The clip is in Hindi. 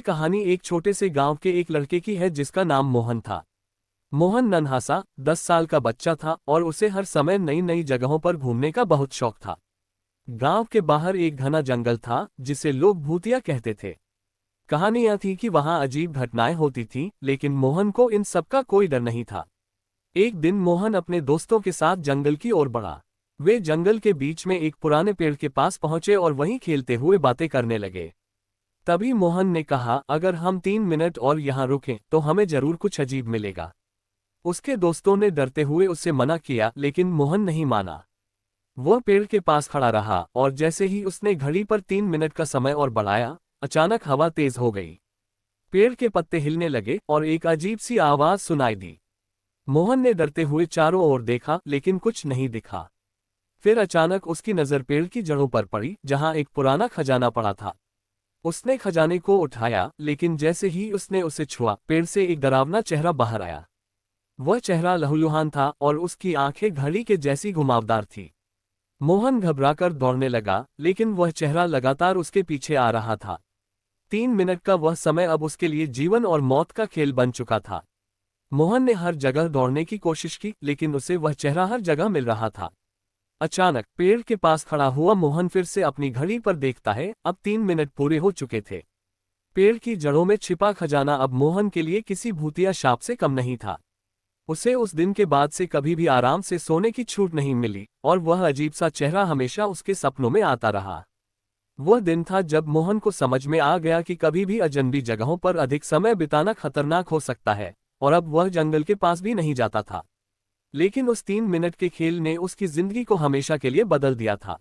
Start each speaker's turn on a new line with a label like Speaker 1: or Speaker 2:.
Speaker 1: कहानी एक छोटे से गांव के एक लड़के की है जिसका नाम मोहन था। मोहन नन्हा सा 10 साल का बच्चा था और उसे हर समय नई नई जगहों पर घूमने का बहुत शौक था। गांव के बाहर एक घना जंगल था जिसे लोग भूतिया कहते थे। कहानी यह थी कि वहां अजीब घटनाएं होती थीं, लेकिन मोहन को इन सब का कोई डर नहीं था। एक दिन मोहन अपने दोस्तों के साथ जंगल की ओर बढ़ा। वे जंगल के बीच में एक पुराने पेड़ के पास पहुंचे और वहीं खेलते हुए बातें करने लगे। तभी मोहन ने कहा, अगर हम 3 मिनट और यहाँ रुकें तो हमें जरूर कुछ अजीब मिलेगा। उसके दोस्तों ने डरते हुए उससे मना किया, लेकिन मोहन नहीं माना। वह पेड़ के पास खड़ा रहा और जैसे ही उसने घड़ी पर 3 मिनट का समय और बढ़ाया, अचानक हवा तेज हो गई। पेड़ के पत्ते हिलने लगे और एक अजीब सी आवाज सुनाई दी। मोहन ने डरते हुए चारों ओर देखा, लेकिन कुछ नहीं दिखा। फिर अचानक उसकी नजर पेड़ की जड़ों पर पड़ी, जहां एक पुराना खजाना पड़ा था। उसने खजाने को उठाया, लेकिन जैसे ही उसने उसे छुआ, पेड़ से एक डरावना चेहरा बाहर आया। वह चेहरा लहूलुहान था और उसकी आंखें घड़ी के जैसी घुमावदार थी। मोहन घबराकर दौड़ने लगा, लेकिन वह चेहरा लगातार उसके पीछे आ रहा था। 3 मिनट का वह समय अब उसके लिए जीवन और मौत का खेल बन चुका था। मोहन ने हर जगह दौड़ने की कोशिश की, लेकिन उसे वह चेहरा हर जगह मिल रहा था। अचानक पेड़ के पास खड़ा हुआ मोहन फिर से अपनी घड़ी पर देखता है। अब 3 मिनट पूरे हो चुके थे। पेड़ की जड़ों में छिपा खजाना अब मोहन के लिए किसी भूतिया शाप से कम नहीं था। उसे उस दिन के बाद से कभी भी आराम से सोने की छूट नहीं मिली और वह अजीब सा चेहरा हमेशा उसके सपनों में आता रहा। वह दिन था जब मोहन को समझ में आ गया कि कभी भी अजनबी जगहों पर अधिक समय बिताना खतरनाक हो सकता है, और अब वह जंगल के पास भी नहीं जाता था। लेकिन उस 3 मिनट के खेल ने उसकी जिंदगी को हमेशा के लिए बदल दिया था।